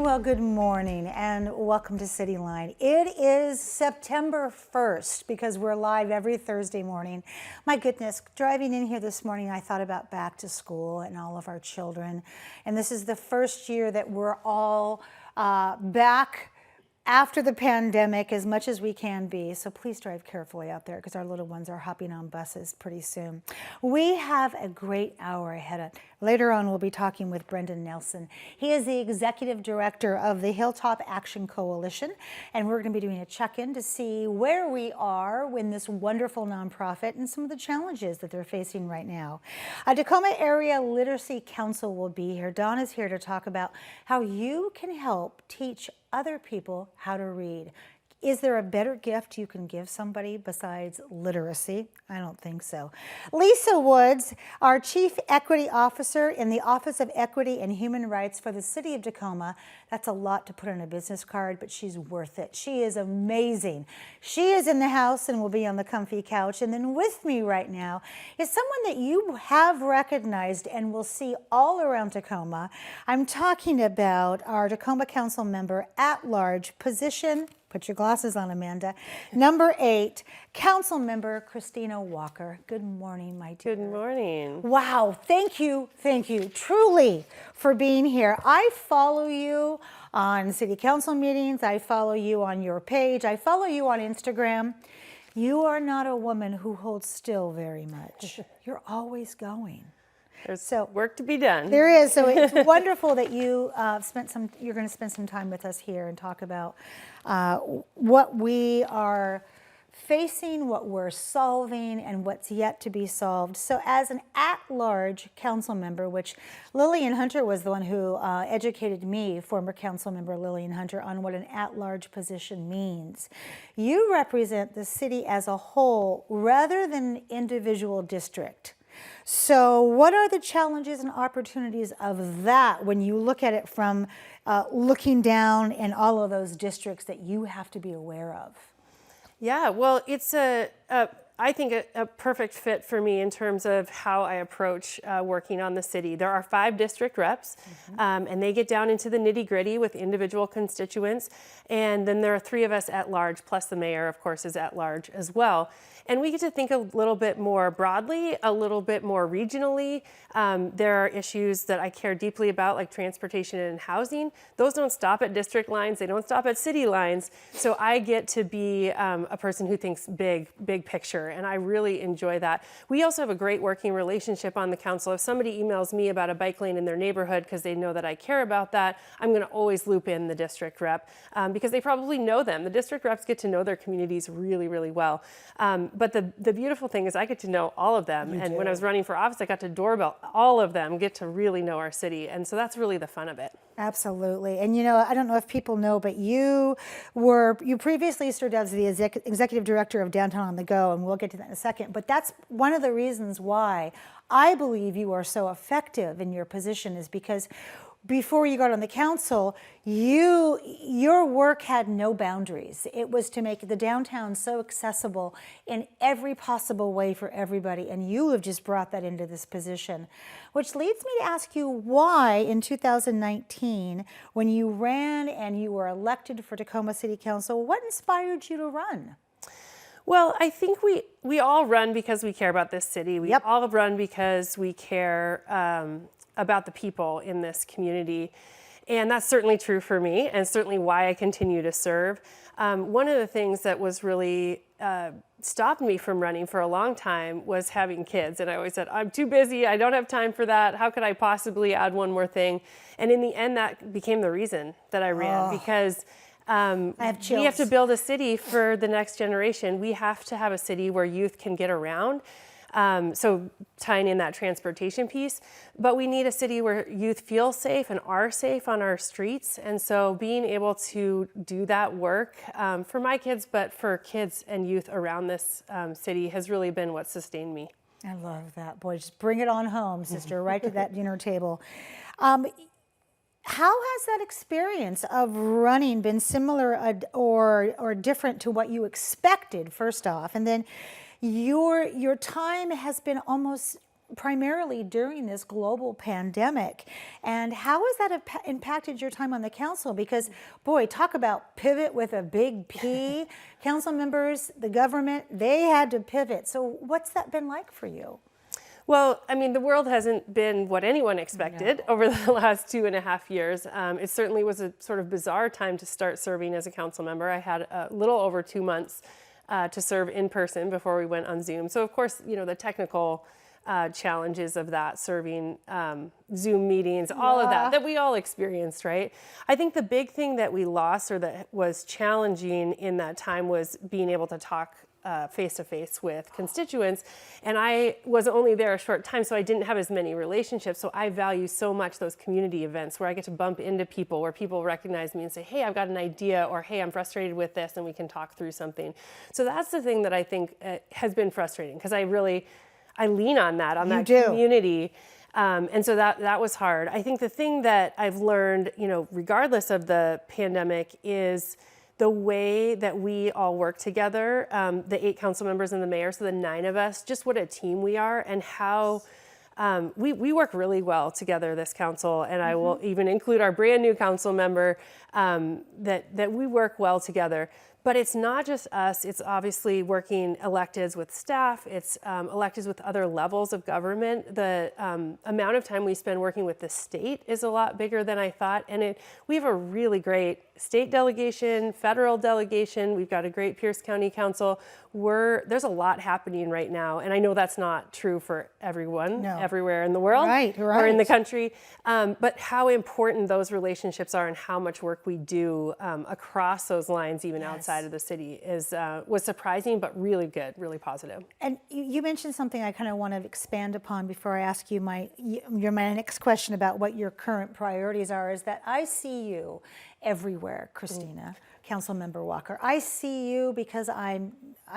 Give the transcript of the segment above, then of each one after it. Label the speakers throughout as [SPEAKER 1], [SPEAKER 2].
[SPEAKER 1] Well, good morning and welcome to Cityline. It is September 1st because we're live every Thursday morning. My goodness, driving in here this morning, I thought about back to school and all of our children. And this is the first year that we're all back after the pandemic as much as we can be. So please drive carefully out there because our little ones are hopping on buses pretty soon. We have a great hour ahead. Later on, we'll be talking with Brendan Nelson. He is the executive director of the Hilltop Action Coalition, and we're going to be doing a check-in to see where we are in this wonderful nonprofit and some of the challenges that they're facing right now. A Tacoma Area Literacy Council will be here. Dawn is here to talk about how you can help teach other people how to read. Is there a better gift you can give somebody besides literacy? I don't think so. Lisa Woods, our Chief Equity Officer in the Office of Equity and Human Rights for the City of Tacoma. That's a lot to put on a business card, but she's worth it. She is amazing. She is in the house and will be on the comfy couch. And then with me right now is someone that you have recognized and will see all around Tacoma. I'm talking about our Tacoma Council member at large position. Put your glasses on, Amanda. Number 8, Council Member Kristina Walker. Good morning, my dear.
[SPEAKER 2] Good morning.
[SPEAKER 1] Wow, thank you truly for being here. I follow you on city council meetings. I follow you on your page. I follow you on Instagram. You are not a woman who holds still very much. You're always going.
[SPEAKER 2] There's work to be done.
[SPEAKER 1] There is. So it's wonderful that you you're going to spend some time with us here and talk about what we are facing, what we're solving, and what's yet to be solved. So as an at-large council member, which Lillian Hunter was the one who educated me, former council member Lillian Hunter, on what an at-large position means. You represent the city as a whole rather than an individual district. So what are the challenges and opportunities of that when you look at it from looking down in all of those districts that you have to be aware of?
[SPEAKER 2] Yeah, well, it's I think a perfect fit for me in terms of how I approach working on the city. There are 5 district reps, and they get down into the nitty-gritty with individual constituents. And then there are 3 of us at large, plus the mayor, of course, is at large as well. And we get to think a little bit more broadly, a little bit more regionally. There are issues that I care deeply about, like transportation and housing. Those don't stop at district lines. They don't stop at city lines. So I get to be a person who thinks big picture, and I really enjoy that. We also have a great working relationship on the council. If somebody emails me about a bike lane in their neighborhood because they know that I care about that, I'm going to always loop in the district rep because they probably know them. The district reps get to know their communities really, really well. But the beautiful thing is I get to know all of them. And when I was running for office, I got to doorbell all of them, get to really know our city. And so that's really the fun of it.
[SPEAKER 1] Absolutely. And you know, I don't know if people know, but you previously served as the executive director of Downtown on the Go, and we'll get to that in a second. But that's one of the reasons why I believe you are so effective in your position is because before you got on the council, your work had no boundaries. It was to make the downtown so accessible in every possible way for everybody, and you have just brought that into this position. Which leads me to ask you why in 2019, when you ran and you were elected for Tacoma City Council, what inspired you to run?
[SPEAKER 2] Well, I think we all run because we care about this city. We all run because we care about the people in this community. And that's certainly true for me and certainly why I continue to serve. One of the things that was really stopped me from running for a long time was having kids. And I always said, I'm too busy. I don't have time for that. How could I possibly add one more thing? And in the end, that became the reason that I ran because we have to build a city for the next generation. We have to have a city where youth can get around. So tying in that transportation piece, but we need a city where youth feel safe and are safe on our streets. And so being able to do that work for my kids, but for kids and youth around this city has really been what sustained me.
[SPEAKER 1] I love that. Boy, just bring it on home, sister, right to that dinner table. How has that experience of running been similar or different to what you expected, first off? And then your time has been almost primarily during this global pandemic. And how has that impacted your time on the council? Because, boy, talk about pivot with a big P. Council members, the government, they had to pivot. So what's that been like for you?
[SPEAKER 2] Well, I mean, the world hasn't been what anyone expected over the last 2.5 years. It certainly was a sort of bizarre time to start serving as a council member. I had a little over 2 months to serve in person before we went on Zoom. So, of course, you know, the technical challenges of that, serving Zoom meetings, all of that we all experienced, right? I think the big thing that we lost or that was challenging in that time was being able to talk face-to-face with constituents. And I was only there a short time, so I didn't have as many relationships. So I value so much those community events where I get to bump into people, where people recognize me and say, hey, I've got an idea, or hey, I'm frustrated with this, and we can talk through something. So that's the thing that I think has been frustrating, because I lean on that community. And so that was hard. I think the thing that I've learned, you know, regardless of the pandemic, is the way that we all work together, the 8 council members and the mayor, so the 9 of us, just what a team we are, and how we work really well together, this council. And I will even include our brand new council member, that we work well together. But it's not just us, it's obviously working electeds with staff, it's electeds with other levels of government. The amount of time we spend working with the state is a lot bigger than I thought. And we have a really great state delegation, federal delegation. We've got a great Pierce County Council. There's a lot happening right now. And I know that's not true for everyone, everywhere in the world or in the country. But how important those relationships are and how much work we do across those lines, even outside of the city, was surprising, but really good, really positive.
[SPEAKER 1] And you mentioned something I kind of want to expand upon before I ask you my next question about what your current priorities are, is that I see you everywhere, Kristina, Councilmember Walker. I see you because I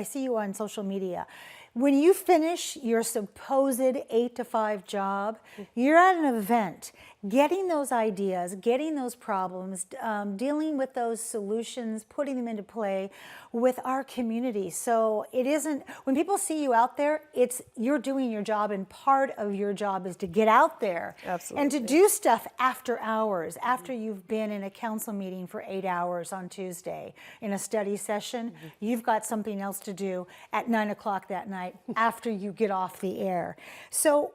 [SPEAKER 1] see you on social media. When you finish your supposed 8 to 5 job, you're at an event, getting those ideas, getting those problems, dealing with those solutions, putting them into play with our community. So it isn't, when people see you out there, you're doing your job, and part of your job is to get out there and to do stuff after hours, after you've been in a council meeting for 8 hours on Tuesday in a study session. You've got something else to do at 9 o'clock that night after you get off the air. So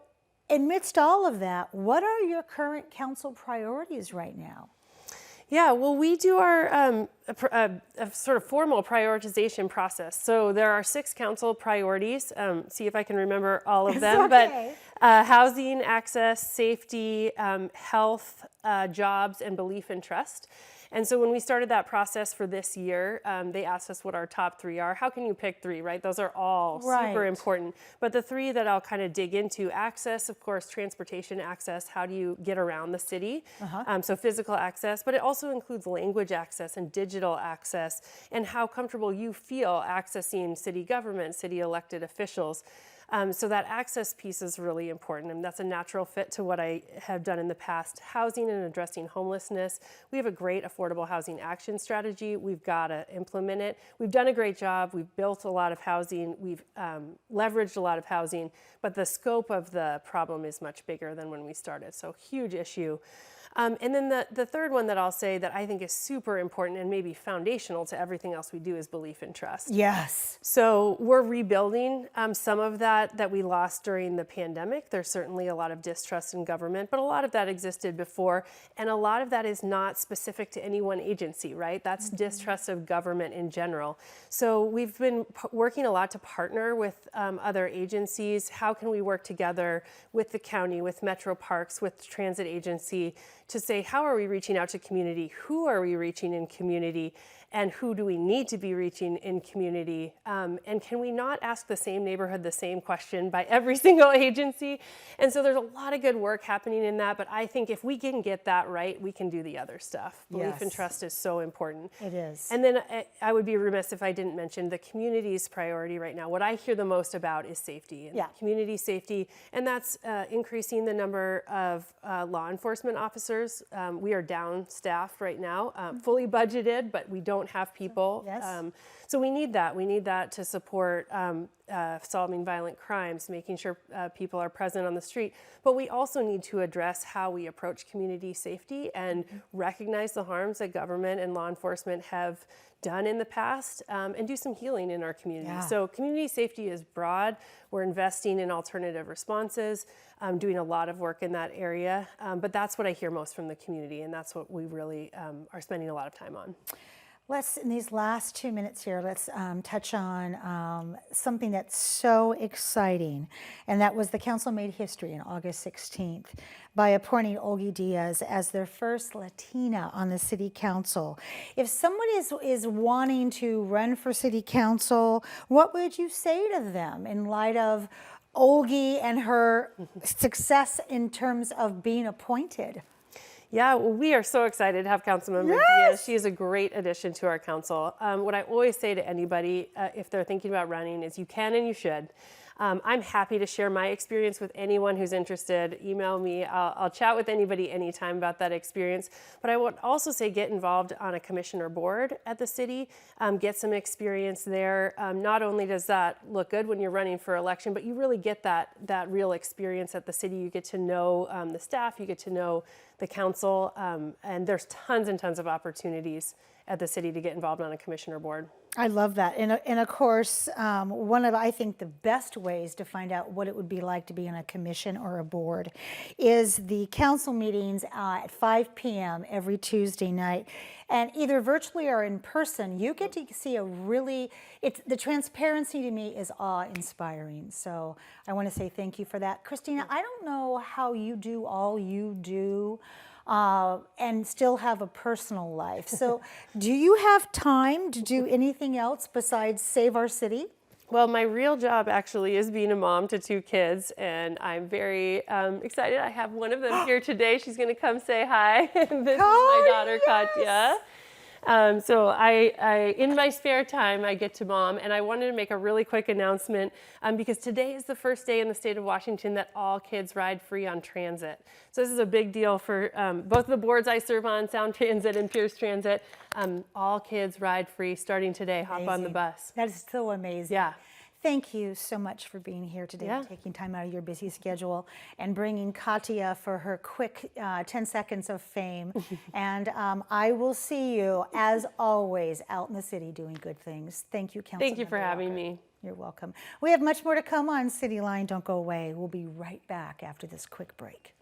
[SPEAKER 1] amidst all of that, what are your current council priorities right now?
[SPEAKER 2] Yeah, well, we do our a sort of formal prioritization process. So there are 6 council priorities. See if I can remember all of them.
[SPEAKER 1] Okay.
[SPEAKER 2] But housing, access, safety, health, jobs, and belief and trust. And so when we started that process for this year, they asked us what our top 3 are. How can you pick 3, right? Those are all super important. But the 3 that I'll kind of dig into: access, of course, transportation access. How do you get around the city? So physical access, but it also includes language access and digital access, and how comfortable you feel accessing city government, city elected officials. So that access piece is really important, and that's a natural fit to what I have done in the past. Housing and addressing homelessness. We have a great affordable housing action strategy. We've got to implement it. We've done a great job. We've built a lot of housing. We've leveraged a lot of housing, but the scope of the problem is much bigger than when we started. So huge issue. And then the third one that I'll say that I think is super important and maybe foundational to everything else we do is belief and trust.
[SPEAKER 1] Yes.
[SPEAKER 2] So we're rebuilding some of that we lost during the pandemic. There's certainly a lot of distrust in government, but a lot of that existed before. And a lot of that is not specific to any one agency, right? That's distrust of government in general. So we've been working a lot to partner with other agencies. How can we work together with the county, with Metro Parks, with the transit agency, to say, how are we reaching out to community? Who are we reaching in community? And who do we need to be reaching in community? And can we not ask the same neighborhood the same question by every single agency? And so there's a lot of good work happening in that, but I think if we can get that right, we can do the other stuff. Belief and trust is so important.
[SPEAKER 1] It is.
[SPEAKER 2] And then I would be remiss if I didn't mention the community's priority right now. What I hear the most about is safety, and community safety, and that's increasing the number of law enforcement officers. We are down staffed right now, fully budgeted, but we don't don't have people.
[SPEAKER 1] Yes.
[SPEAKER 2] So we need that. We need that to support solving violent crimes, making sure people are present on the street. But we also need to address how we approach community safety and recognize the harms that government and law enforcement have done in the past, and do some healing in our community.
[SPEAKER 1] Yeah.
[SPEAKER 2] So community safety is broad. We're investing in alternative responses, doing a lot of work in that area. But that's what I hear most from the community, and that's what we really are spending a lot of time on.
[SPEAKER 1] Let's, in these last 2 minutes here, let's touch on something that's so exciting, and that was the council made history on August 16th by appointing Olgi Diaz as their first Latina on the city council. If someone is wanting to run for city council, what would you say to them in light of Olgi and her success in terms of being appointed?
[SPEAKER 2] Yeah, well, we are so excited to have Councilmember Diaz. She is a great addition to our council. What I always say to anybody, if they're thinking about running, is you can and you should. I'm happy to share my experience with anyone who's interested. Email me. I'll chat with anybody anytime about that experience. But I would also say get involved on a commission or board at the city. Get some experience there. Not only does that look good when you're running for election, but you really get that real experience at the city. You get to know the staff. You get to know the council. And there's tons and tons of opportunities at the city to get involved on a commission or board.
[SPEAKER 1] I love that. And of course, one of, I think, the best ways to find out what it would be like to be on a commission or a board is the council meetings at 5 p.m. every Tuesday night. And either virtually or in person, you get to see the transparency to me is awe-inspiring. So I want to say thank you for that. Kristina, I don't know how you do all you do and still have a personal life. So do you have time to do anything else besides save our city?
[SPEAKER 2] Well, my real job actually is being a mom to 2 kids, and I'm very excited. I have one of them here today. She's going to come say hi. This is my daughter,
[SPEAKER 1] yes.
[SPEAKER 2] Katya. So I, in my spare time, I get to mom, and I wanted to make a really quick announcement because today is the first day in the state of Washington that all kids ride free on transit. So this is a big deal for both the boards I serve on, Sound Transit and Pierce Transit. All kids ride free starting today. Hop on the bus.
[SPEAKER 1] That is so amazing.
[SPEAKER 2] Yeah.
[SPEAKER 1] Thank you so much for being here today and taking time out of your busy schedule and bringing Katya for her quick 10 seconds of fame. And I will see you, as always, out in the city doing good things. Thank you, Councilmember
[SPEAKER 2] Thank you for having
[SPEAKER 1] Walker.
[SPEAKER 2] me.
[SPEAKER 1] You're welcome. We have much more to come on Cityline. Don't go away. We'll be right back after this quick break.